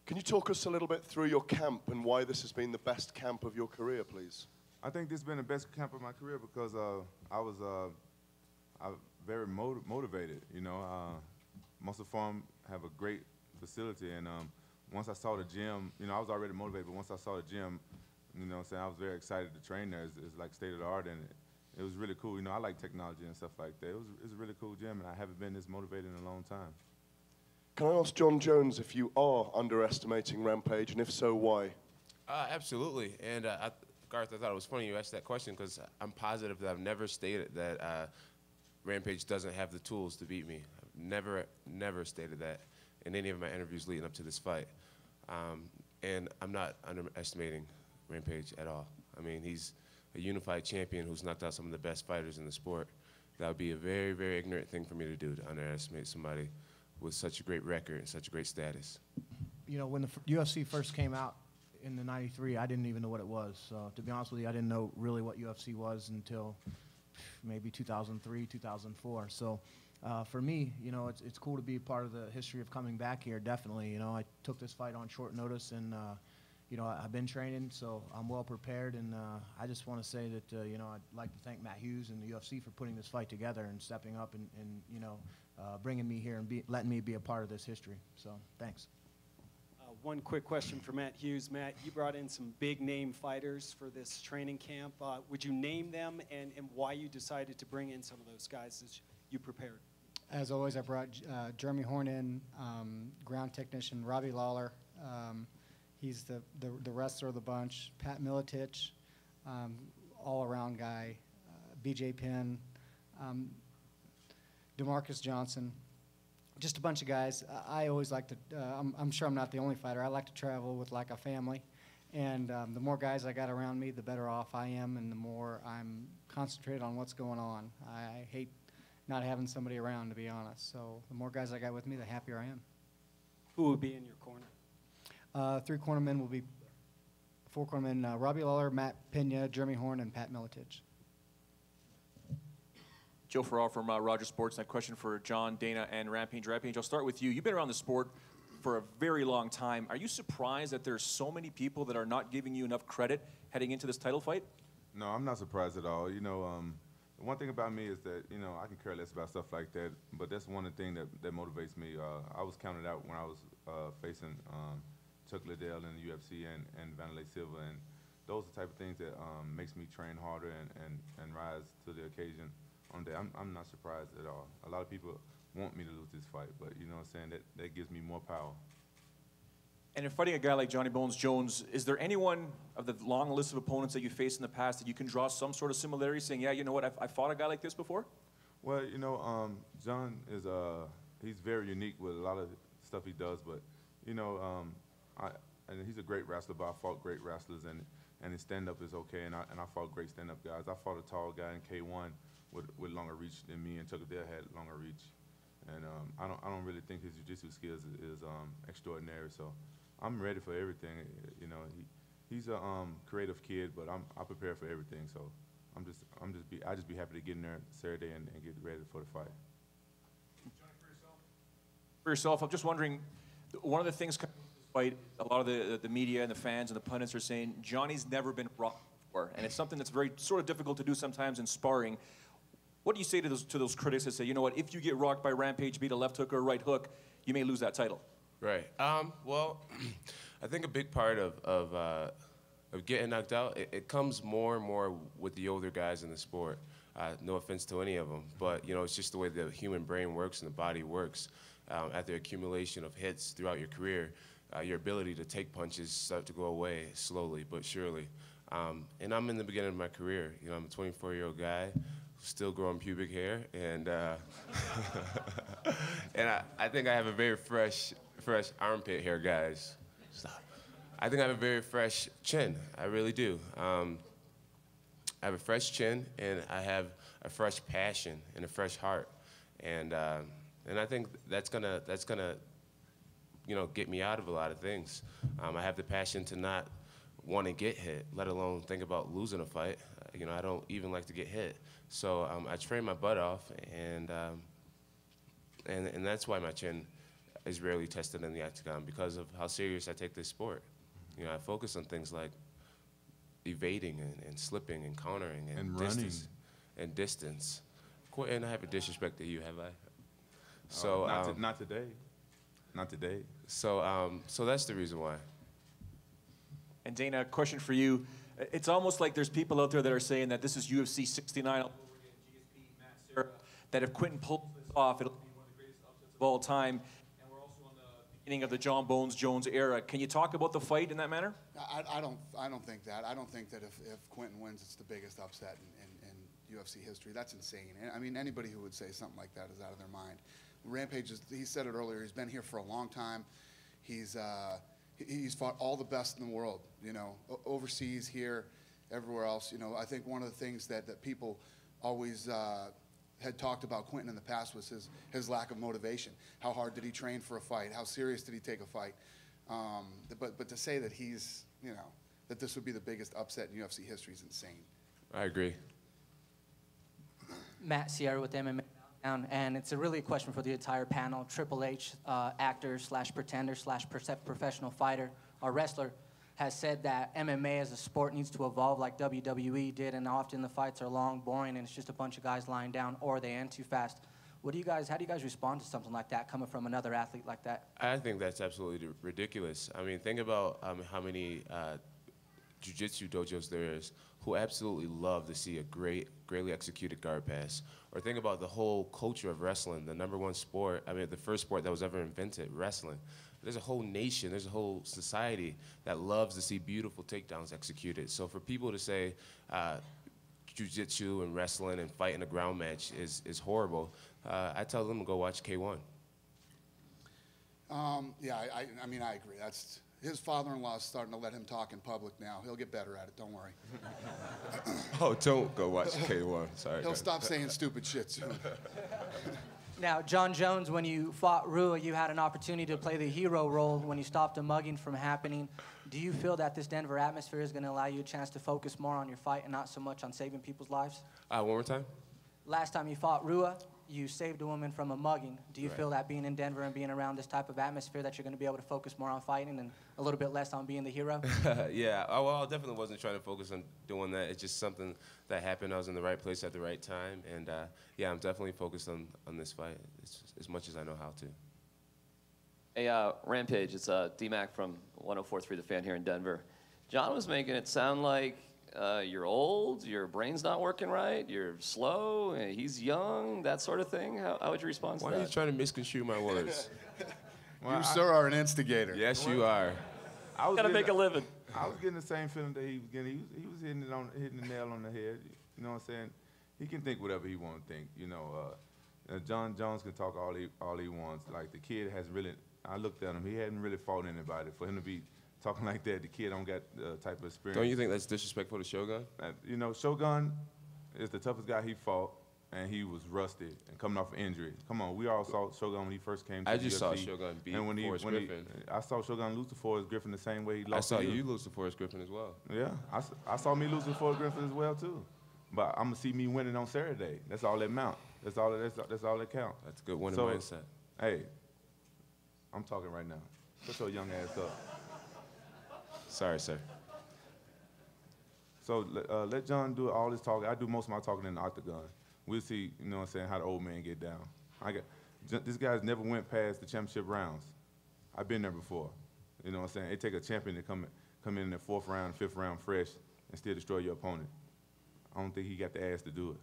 Can you talk us a little bit through your camp and why this has been the best camp of your career, please? I think this has been the best camp of my career because I was very motivated. You know, Muscle Farm have a great facility, and once I saw the gym, you know, I was already motivated, but once I saw the gym, you know what I'm saying, I was very excited to train there. It's like state of the art, and it was really cool. You know, I like technology and stuff like that. It's a really cool gym, and I haven't been this motivated in a long time. Can I ask John Jones if you are underestimating Rampage, and if so, why? Absolutely. And Garth, I thought it was funny you asked that question because I'm positive that I've never stated that Rampage doesn't have the tools to beat me. I've never stated that in any of my interviews leading up to this fight. And I'm not underestimating Rampage at all. I mean, he's a unified champion who's knocked out some of the best fighters in the sport. That would be a very, very ignorant thing for me to do, to underestimate somebody with such a great record and such a great status. You know, when the UFC first came out in the '93, I didn't even know what it was. So to be honest with you, I didn't know really what UFC was until maybe 2003, 2004. So for me, you know, it's cool to be a part of the history of coming back here, definitely. You know, I took this fight on short notice, and, you know, I've been training, so I'm well prepared. And I just want to say that, you know, I'd like to thank Matt Hughes and the UFC for putting this fight together and stepping up and you know, bringing me here and letting me be a part of this history. So thanks. One quick question for Matt Hughes. Matt, you brought in some big-name fighters for this training camp. Would you name them and why you decided to bring in some of those guys as you prepared? As always, I brought Jeremy Horn in, ground technician, Robbie Lawler. He's the wrestler of the bunch. Pat Miletich, all-around guy. BJ Penn, DeMarcus Johnson. Just a bunch of guys. I always like to, I'm sure I'm not the only fighter, I like to travel with like a family. And the more guys I got around me, the better off I am, and the more I'm concentrated on what's going on. I hate not having somebody around, to be honest. So the more guys I got with me, the happier I am. Who will be in your corner? Four cornermen, Robbie Lawler, Matt Pena, Jeremy Horn, and Pat Miletich. Joe Farrar from Rogers Sports. And a question for John, Dana, and Rampage. Rampage, I'll start with you. You've been around the sport for a very long time. Are you surprised that there's so many people that are not giving you enough credit heading into this title fight? No, I'm not surprised at all. You know, the one thing about me is that, you know, I can care less about stuff like that, but that's one of the things that motivates me. I was counted out when I was facing Chuck Liddell in the UFC and Vanderlei Silva, and those are the type of things that makes me train harder and rise to the occasion. I'm not surprised at all. A lot of people want me to lose this fight, but you know what I'm saying, that gives me more power. And in fighting a guy like Johnny Bones Jones, is there anyone of the long list of opponents that you faced in the past that you can draw some sort of similarity, saying, yeah, you know what, I fought a guy like this before? Well, you know, John is, he's very unique with a lot of stuff he does, but, you know, and he's a great wrestler, but I fought great wrestlers, and his stand-up is okay, and I fought great stand-up guys. I fought a tall guy in K1 with longer reach than me, and Chuck Liddell had longer reach. And I don't really think his jiu-jitsu skills is extraordinary, so I'm ready for everything. You know, he's a creative kid, but I prepare for everything. So I just be happy to get in there Saturday and get ready for the fight. Johnny, for yourself, I'm just wondering, one of the things coming into this fight, a lot of the media and the fans and the pundits are saying Johnny's never been rocked before, and it's something that's very sort of difficult to do sometimes in sparring. What do you say to those critics that say, you know what, if you get rocked by Rampage, beat a left hook or a right hook, you may lose that title? Right. Well, I think a big part of getting knocked out, it comes more and more with the older guys in the sport. No offense to any of them, but you know, it's just the way the human brain works and the body works. After accumulation of hits throughout your career, your ability to take punches start to go away slowly but surely. And I'm in the beginning of my career. You know, I'm a 24-year-old guy, still growing pubic hair, and and I think I have a very fresh armpit hair, guys. Stop. I think I have a very fresh chin. I really do. I have a fresh chin, and I have a fresh passion and a fresh heart, and I think that's gonna you know, get me out of a lot of things. I have the passion to not want to get hit, let alone think about losing a fight. You know, I don't even like to get hit. So I train my butt off, and that's why my chin is rarely tested in the octagon because of how serious I take this sport. You know, I focus on things like evading and slipping and countering and distance. And distance. And I haven't disrespected you, have I? So not today. Not today. So that's the reason why. And Dana, a question for you. It's almost like there's people out there that are saying that this is UFC 69 all over again, GSP, Matt, Serra, that if Quentin pulls this off, it'll be one of the greatest upsets of all time. And we're also on the beginning of the John Bones Jones era. Can you talk about the fight in that manner? I don't think that. I don't think that if Quentin wins, it's the biggest upset in UFC history. That's insane. I mean, anybody who would say something like that is out of their mind. Rampage, he said it earlier, he's been here for a long time. He's fought all the best in the world, you know, overseas, here, everywhere else. You know, I think one of the things that people always had talked about Quentin in the past was his lack of motivation. How hard did he train for a fight? How serious did he take a fight? But to say that he's, you know, that this would be the biggest upset in UFC history is insane. I agree. Matt Sierra with MMA Down, and it's a really a question for the entire panel. Triple H, actor slash pretender slash professional fighter or wrestler, has said that MMA as a sport needs to evolve like WWE did, and often the fights are long, boring, and it's just a bunch of guys lying down, or they end too fast. How do you guys respond to something like that coming from another athlete like that? I think that's absolutely ridiculous. I mean, think about how many jiu-jitsu dojos there is who absolutely love to see a greatly executed guard pass. Or think about the whole culture of wrestling, the #1 sport, I mean, the first sport that was ever invented, wrestling. There's a whole nation, there's a whole society that loves to see beautiful takedowns executed. So for people to say jiu-jitsu and wrestling and fighting a ground match is horrible, I tell them to go watch K1. Yeah, I mean, I agree. His father-in-law is starting to let him talk in public now. He'll get better at it, don't worry. Oh, don't go watch K1, sorry. He'll stop saying stupid shit soon. Now, John Jones, when you fought Rua, you had an opportunity to play the hero role when you stopped a mugging from happening. Do you feel that this Denver atmosphere is going to allow you a chance to focus more on your fight and not so much on saving people's lives? One more time? Last time you fought Rua, you saved a woman from a mugging. Do you feel that being in Denver and being around this type of atmosphere that you're going to be able to focus more on fighting and a little bit less on being the hero? Yeah, well, I definitely wasn't trying to focus on doing that. It's just something that happened. I was in the right place at the right time. And yeah, I'm definitely focused on this fight as much as I know how to. Hey, Rampage, it's D-Mac from 104.3 The Fan here in Denver. John was making it sound like you're old, your brain's not working right, you're slow, and he's young, that sort of thing. How would you respond to that? Why are you trying to misconstrue my words? You, sir, are an instigator. Yes, you are. Gotta make a living. I was getting the same feeling that he was getting. He was hitting the nail on the head. You know what I'm saying? He can think whatever he want to think. You know, John Jones can talk all he wants. Like, the kid has really, I looked at him, he hadn't really fought anybody. For him to be talking like that, the kid don't got the type of experience. Don't you think that's disrespectful to Shogun? You know, Shogun is the toughest guy he fought, and he was rusted and coming off an injury. Come on, we all saw Shogun when he first came to I the just UFC. saw Shogun beat Forrest Griffin. I saw Shogun lose to Forrest Griffin the same way he lost I saw to you lose to Forrest Griffin as well. Yeah, I saw me lose to Forrest Griffin as well, too. But I'm going to see me winning on Saturday. That's all that count. That's all that count. That's a good winning mindset. Hey, I'm talking right now. Put your young ass up. Sorry, sir. So let John do all his talking. I do most of my talking in the octagon. We'll see, you know what I'm saying, how the old man get down. This guy's never went past the championship rounds. I've been there before. You know what I'm saying? It take a champion to come in the 4th round, 5th round fresh and still destroy your opponent. I don't think he got the ass to do it.